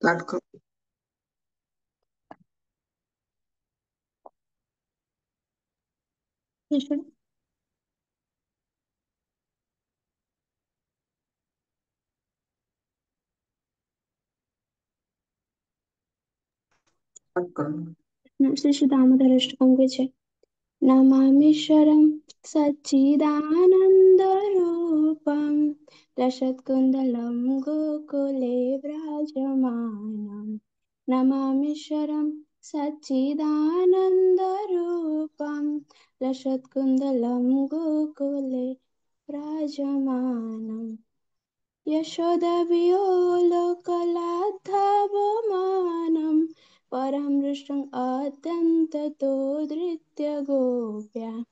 Start करो। Krishna. Start करो। श्री श्री दामोदर अष्टकम के छे। नमामीश्वरं सच्चिदानन्दरूपं लसत्कुन्दलं गोकुले व्राजमानं। नमामीश्वरं सच्चिदानन्दरूपं लसत्कुन्दलं गोकुले व्राजमानम्। यशोदवियोलकलाद्धवमानं परं दृष्टं अत्यन्ततो धृत्य गोप्या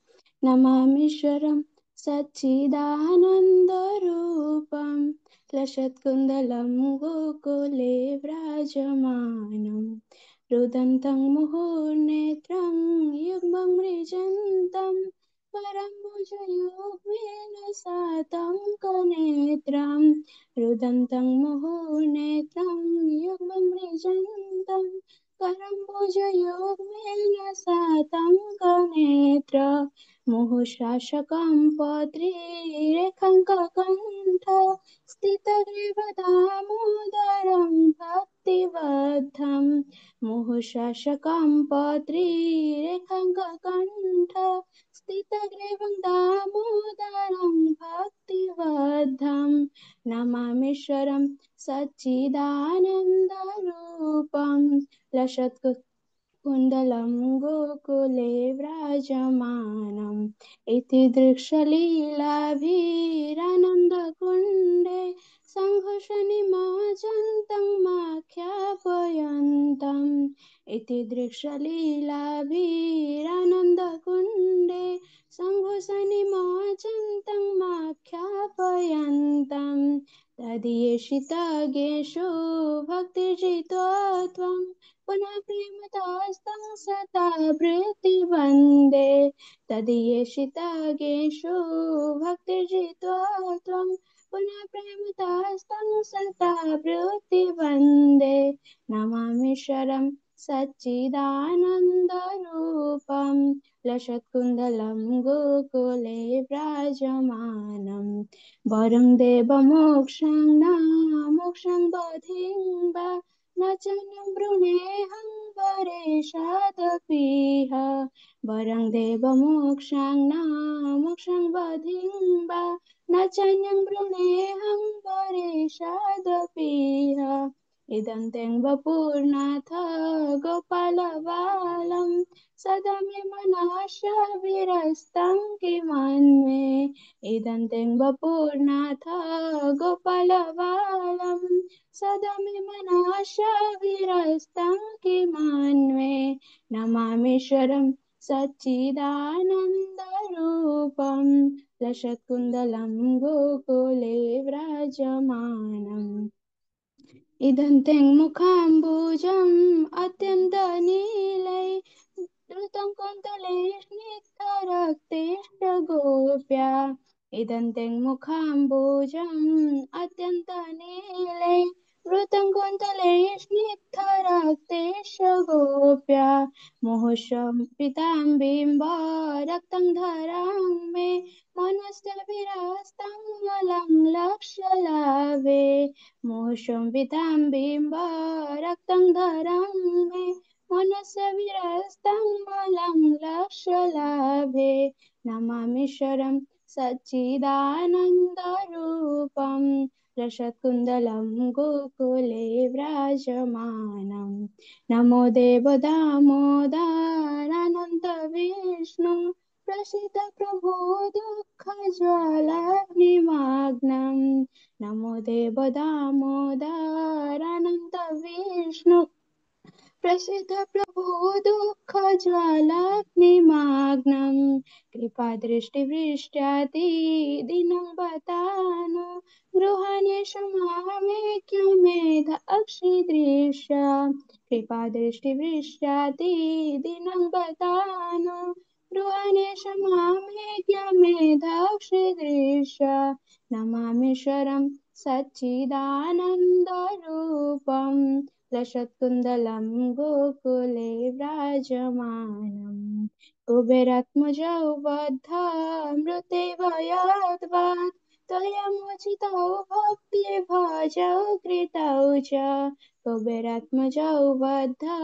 नमामीश्वरं सच्चिदानन्दरूपं लसत्कुन्दलं गोकुले व्राजमानम्। रुदन्तं मुहुर्नेत्रं युग्मं मृजन्तं परम्बुजयुग्मेन सातं कनेत्रं। रुदन्तं मुहुर्नेत्रं युग्मं मृजन्तं करम्बुजयुग्मेन सातं कनेत्र। मुहुशासकं पत्रीरेखं ककण्ठ स्थितग्रीवदामोदरं भक्तिबद्धम्। मुहुशासकं पत्रीरेखं ककण्ठ स्थितग्रीवं दामोदरं भक्तिबद्धम्। नमामीश्वरं सच्चिदानन्दरूपं लसत्कुन्दलं गोकुले व्राजमानम्। इति दृक्षलीलाभिरानन्दकुण्डे सङ्घर्षनिमज्जन्तं माख्यापयन्तम्। इति दृक्षलीलाभिरानन्दकुण्डे सङ्घर्षनिमज्जन्तं माख्यापयन्तम्। तदीयशितगेषु भक्तिर्जित्वा त्वं पुनः प्रेमतस्तं सता वृत्तिवन्दे। तदीयशितगेषु भक्तिर्जित्वा त्वं पुनः प्रेमतस्तं सता वृत्तिवन्दे। नमामीश्वरं सच्चिदानन्दरूपं लसत्कुन्दलं गोकुले व्राजमानम्। वरं देवमोक्षं न मोक्षं बधिं वा न चान्यं वृणेऽहं परेशादपीह। वरं देवमोक्षं न मोक्षं बधिं वा न चान्यं वृणेऽहं परेशादपीह। इदं तें वपुर्नाथ गोपालबालं सदा मे मनसा विरस्तं किमन्वे। इदं तें वपुर्नाथ गोपालबालं सदा मे मनसा विरस्तं किमन्वे। नमामीश्वरं सच्चिदानन्दरूपं लसत्कुन्दलं गोकुले व्राजमानम्। इदं तें मुखाम्बुजम् अत्यन्तनीलै धृतं कुन्तले स्निग्धरक्तेष्ट गोप्या। इदं तें मुखाम्बुजम् अत्यन्तनीलै धृतं कुन्तले स्निग्धरक्तेष्ट गोप्या। मुहुषं पीताम्बीम्बरक्तं धरां मे मनस्य विरस्तं मलं लक्ष्यलाभे। मोषं पीताम्बीम्बरक्तं धरां मे मनस्य विरस्तं मलं लक्ष्यलाभे। नमामीश्वरं सच्चिदानन्दरूपं लसत्कुन्दलं गोकुले व्राजमानम्। नमो देव दामोदरानन्द विष्णु प्रसीद प्रभो दुःखज्वालाग्निमग्नम्। नमो देव दामोदरानन्द विष्णु प्रसीद प्रभो दुःखज्वालाग्निमग्नम्। कृपादृष्टिवृष्ट्यादिदीनं बतानो गृहाणेषु मामेक्य मेधाक्षिदृश्य। कृपादृष्टिवृष्ट्यादिदीनं बतानो गृहाणेषु मामेक्य मेधाक्षिदृश्य। नमामीश्वरं सच्चिदानन्दरूपं लसत्कुन्दलं गोकुले व्राजमानम् कुबेरात्मजौ बद्धामृतेर्भयाद् त्वयमुचितौ भक्तिर्भजौ कृतौ च कुबेरात्मजौ बद्धामृतेर्भयाद्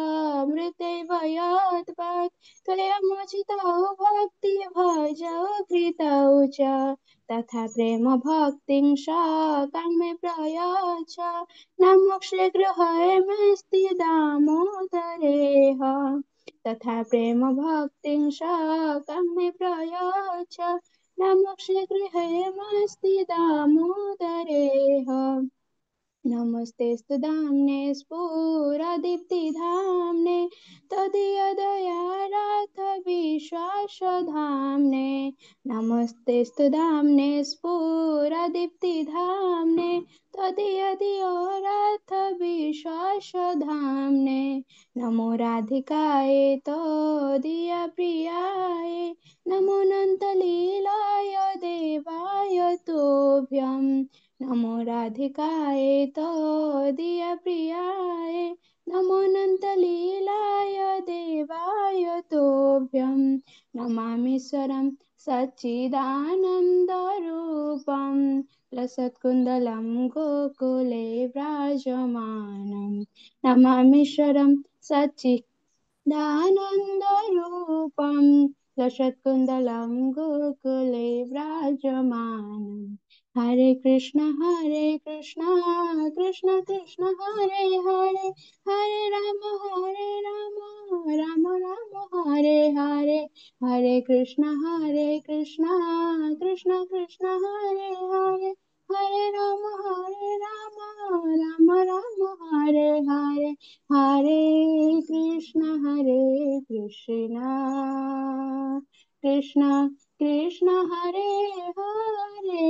त्वयमुचितौ भक्तिर्भजौ कृतौ च तथा प्रेम भक्तिं स कर्मे प्रयाच न मोक्षे गृहमस्ति दामोदरेह तथा प्रेम भक्तिं स कर्मे प्रयाच न मोक्षे गृहमस्ति दामोदरेह नमस्तेऽस्तु धाम्ने स्फुरदीप्तिधाम्ने त्वदीयदयाराथ विश्वासधाम्ने नमस्तेऽस्तु धाम्ने स्फुरदीप्तिधाम्ने त्वदीयदयाराथ विश्वासधाम्ने नमो राधिकाय त्वदीयप्रियाय नमो नन्तलीलाय देवाय तोभ्यम् नमो राधिकाय त्वदीयप्रियाय नमो नन्तलीलाय देवाय तोभ्यं नमामीश्वरं सच्चिदानन्दरूपं लसत्कुन्दलं गोकुले व्राजमानं नमामीश्वरं सच्चिदानन्दरूपं लसत्कुन्दलं गोकुले व्राजमानम् हरे कृष्ण कृष्ण कृष्ण हरे हरे हरे राम राम राम हरे हरे हरे कृष्ण कृष्ण कृष्ण हरे हरे हरे राम राम राम हरे हरे हरे कृष्ण कृष्ण कृष्ण हरे हरे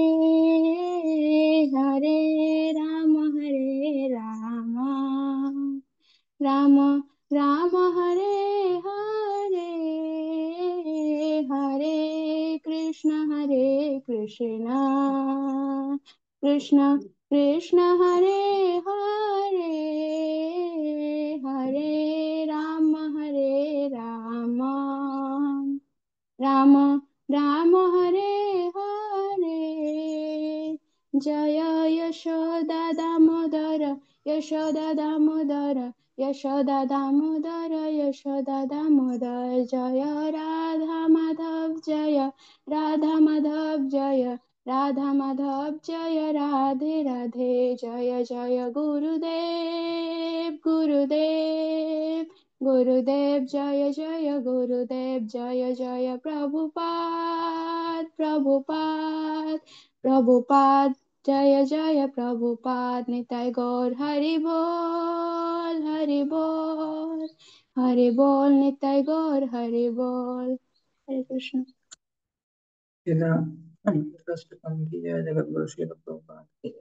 हरे राम राम राम हरे हरे हरे कृष्ण कृष्ण कृष्ण हरे हरे हरे राम राम राम हरे हरे जय यशोदा दामोदर यशोदा दामोदर जय राधा माधव जय राधा माधव जय राधा माधव जय राधे राधे जय जय गुरुदेव जय जय गुरुदेव जय जय प्रभुपाद जय जय प्रभुपाद निताय गौर हरि बोल निताय गौर हरि बोल हरे कृष्ण। जगत गुरु श्री प्रभुपाद की जय।